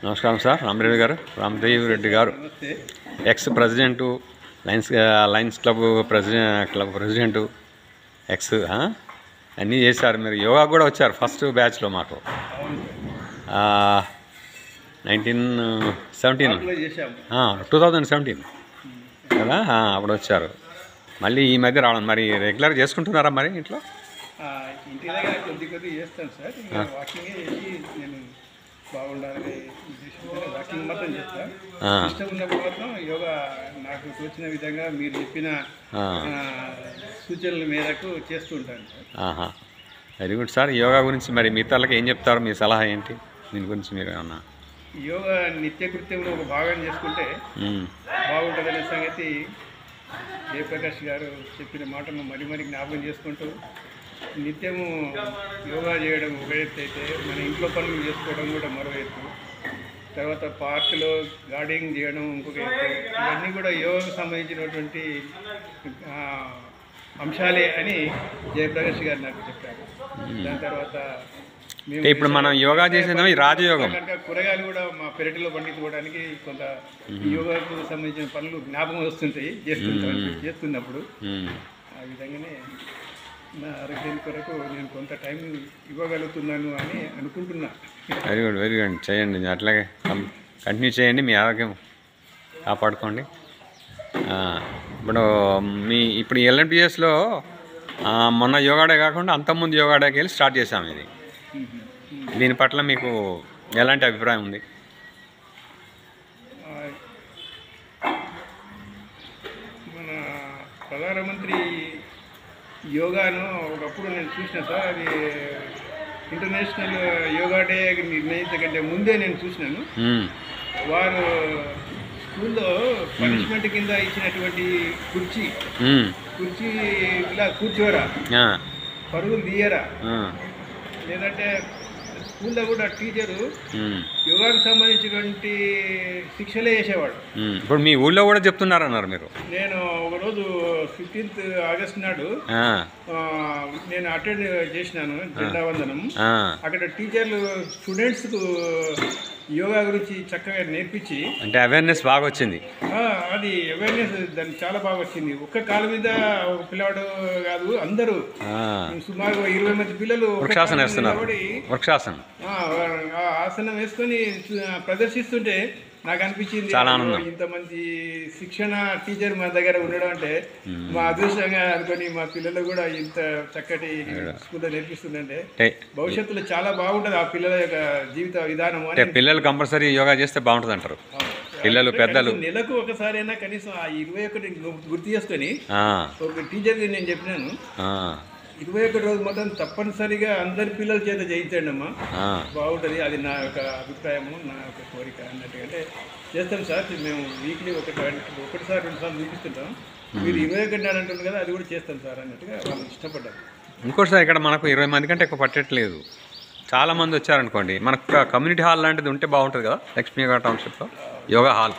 నమస్కారం సార్. రామదేవి రెడ్డి గారు X president, Lions club president, X అన్నీ చేశారు. మీరు యోగా కూడా వచ్చారు ఫస్ట్ బ్యాచ్లో మాకు 2017 కదా, అప్పుడు వచ్చారు. మళ్ళీ ఈ మధ్య రావడం మరి రెగ్యులర్ చేసుకుంటున్నారా మరి ఇంట్లో? ఇంటి దగ్గర కొద్ది చేస్తాను సార్. వాకింగ్ చేసి నేను బాగుండాలని ఉద్దేశంతో వాకింగ్ మాత్రం చేస్తాను. ఇష్టం ఉన్నప్పుడు మాత్రం యోగా నాకు తోచిన విధంగా మీరు చెప్పిన సూచనల మేరకు చేస్తూ ఉంటాను sir. Very good sir. Yoga గురించి మరి మిగతాలకి ఏం చెప్తారు? మీ సలహా ఏంటి దీని గురించి? మీరు ఏమన్నా యోగా నిత్యకృత్యంలో ఒక భాగం చేసుకుంటే బాగుంటుందనే సంగతి జయప్రకాష్ గారు చెప్పిన మాటను మరి జ్ఞాపకం చేసుకుంటూ నిత్యము యోగా చేయడం ఒక ఎత్తు అయితే, మన ఇంట్లో పనులు చేసుకోవడం కూడా మరో ఎత్తు, తర్వాత పార్కులో గార్డెనింగ్ చేయడం ఇంకొక ఎత్తు. ఇవన్నీ కూడా యోగాకు సంబంధించినటువంటి అంశాలే అని జయప్రకాష్ గారు నాకు చెప్పారు. దాని తర్వాత ఇప్పుడు మనం యోగా చేసేది రాజయోగం. కూరగాయలు కూడా మా పెరటిలో పండించుకోవడానికి కొంత యోగాకు సంబంధించిన పనులు జ్ఞాపకం వస్తుంటాయి చేస్తున్నప్పుడు. ఆ విధంగానే నా ఆరోగ్యం కొరకు నేను కొంత టైం ఇవ్వగలుగుతున్నాను అని అనుకుంటున్నా. వెరీ గుడ్ చేయండి, అట్లాగే కంటిన్యూ చేయండి. మీ ఆరోగ్యం కాపాడుకోండి. ఇప్పుడు LNPSలో మొన్న యోగా డే కాకుండా అంతకుముందు యోగా డేకి వెళ్ళి స్టార్ట్ చేశాము. ఇది దీని పట్ల మీకు ఎలాంటి అభిప్రాయం ఉంది? మన ప్రధానమంత్రి యోగాను ఒకప్పుడు నేను చూసిన సార్. అది ఇంటర్నేషనల్ యోగా డే నిర్ణయించకంటే ముందే నేను చూసినాను. వారు స్కూల్లో పనిష్మెంట్ కింద ఇచ్చినటువంటి కుర్చీ ఇలా కూర్చోరా, పరుగులు తీయరా, లేదంటే స్కూల్లో కూడా టీచరు యోగాకు సంబంధించినటువంటి శిక్షలే చేసేవాడు. ఇప్పుడు మీ ఊళ్ళో కూడా చెప్తున్నారన్నారు మీరు. నేను ఒకరోజు 15th ఆగస్ట్ నాడు నేను అటెండ్ చేసినాను జెండా వందనం. అక్కడ టీచర్లు స్టూడెంట్స్కు యోగా గురించి చక్కగా నేర్పించి, అంటే అవేర్నెస్ బాగా వచ్చింది. అది అవేర్నెస్ దానికి చాలా బాగా వచ్చింది. ఒక్క కాలు మీద ఒక పిల్లవాడు కాదు, అందరూ సుమారు 20 మంది పిల్లలు వృక్షాసనం ఆసనం వేసుకొని ప్రదర్శిస్తుంటే నాకు అనిపించింది, ఇంతమంది శిక్షణ టీచర్ మా దగ్గర ఉండడం అంటే మా అదృష్టంగా అనుకొని మా పిల్లలు కూడా ఇంత చక్కటి స్కూల్లో నేర్పిస్తుందంటే భవిష్యత్తులో చాలా బాగుంటుంది ఆ పిల్లల యొక్క జీవిత విధానం. పిల్లలు కంపల్సరీ యోగా చేస్తే బాగుంటుంది అంటారు. పిల్లలు పెద్దలు నెలకు ఒకసారి అయినా కనీసం ఆ 21 గుర్తు చేసుకొని ఒక టీచర్కి నేను చెప్పినాను, 21 రోజు మొత్తం తప్పనిసరిగా అందరి పిల్లల చేత చేయించండి అమ్మా, బాగుంటుంది. అది నా యొక్క అభిప్రాయము, నా యొక్క కోరిక అన్నట్టుగా. అంటే చేస్తాం సార్, మేము వీక్లీ ఒకసారి 2 సార్లు చూపిస్తుంటాం. మీరు 21 అంటున్నారు కదా, అది కూడా చేస్తాం సార్ అన్నట్టుగా వాళ్ళు ఇష్టపడ్డారు. ఇంకోటి సార్, ఇక్కడ మనకు 20 మంది కంటే ఎక్కువ పట్టట్లేదు. చాలామంది వచ్చారనుకోండి, మనకు కమ్యూనిటీ హాల్ లాంటిది ఉంటే బాగుంటుంది కదా లక్ష్మీనగర్ టౌన్షిప్లో యోగా హాల్.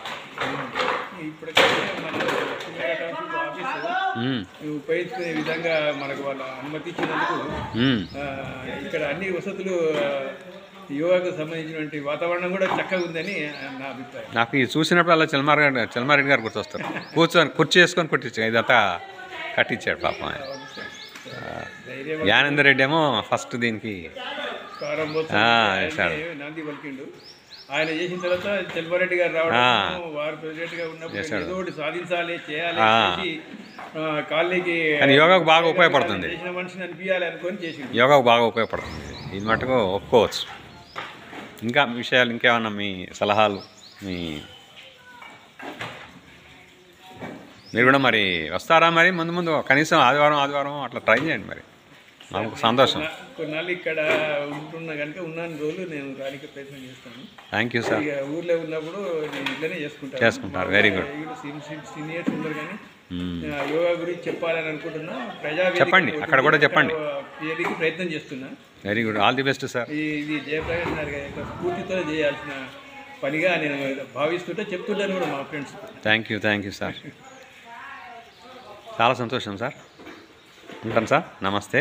ఇప్పటికైతే మన లక్ష్మీనగర్ టౌన్షిప్ ఆఫీసు ఉపయోగించుకునే విధంగా మనకు వాళ్ళు అనుమతి ఇచ్చినందుకు ఇక్కడ అన్ని వసతులు యోగాకు సంబంధించినటువంటి వాతావరణం కూడా చక్కగా ఉందని నా అభిప్రాయం. నాకు ఇది చూసినప్పుడు అలా చల్మారెడ్డి గారు గుర్తొస్తారు. కుర్చీ వేసుకొని కుట్టించాడు, ఇదంతా కట్టించాడు పాపం. జ్ఞానేందర్ రెడ్డి ఏమో ఫస్ట్ దీనికి నాంది పలికిండు. ఆయన చేసిన తర్వాత చల్మారెడ్డి గారు రావడం, వారు ప్రెసిడెంట్గా ఉన్నప్పుడు ఏదో ఒకటి సాధించాలి, చేయాలి, కాలనీకి యోగాకు బాగా ఉపయోగపడుతుంది. చేసిన మనిషిని అనిపించాలి అనుకొని చేసింది. యోగాకు బాగా ఉపయోగపడుతుంది. ఇది మటుకు ఒప్పుకోవచ్చు. ఇంకా విషయాలు ఇంకేమన్నా మీ సలహాలు, మీరు కూడా మరి వస్తారా? మరి ముందు కనీసం ఆదివారం అట్లా ట్రై చేయండి. మరి నాకు సంతోషం. కొన్నాళ్ళు ఇక్కడ ఉంటున్నా కనుక ఉన్నాను రోజులు నేను రానికి ప్రయత్నం చేస్తాను. Thank you sir. ఇక ఊర్లో ఉన్నప్పుడు నేను ఇట్లనే చేసుకుంటారు. Very good. సీనియర్స్ ఉన్నారు కానీ యోగా గురించి చెప్పాలని అనుకుంటున్నా. చెప్పండి, అక్కడ కూడా చెప్పండి. ప్రయత్నం చేస్తున్నా. Very good. All the best sir. ఇది జయప్రకాష్ గారి యొక్క స్ఫూర్తితో చేయాల్సిన పనిగా నేను భావిస్తుంటే చెప్తుంటాను కూడా మా ఫ్రెండ్స్. Thank you sir. చాలా సంతోషం సార్. ఉంటాను సార్. నమస్తే.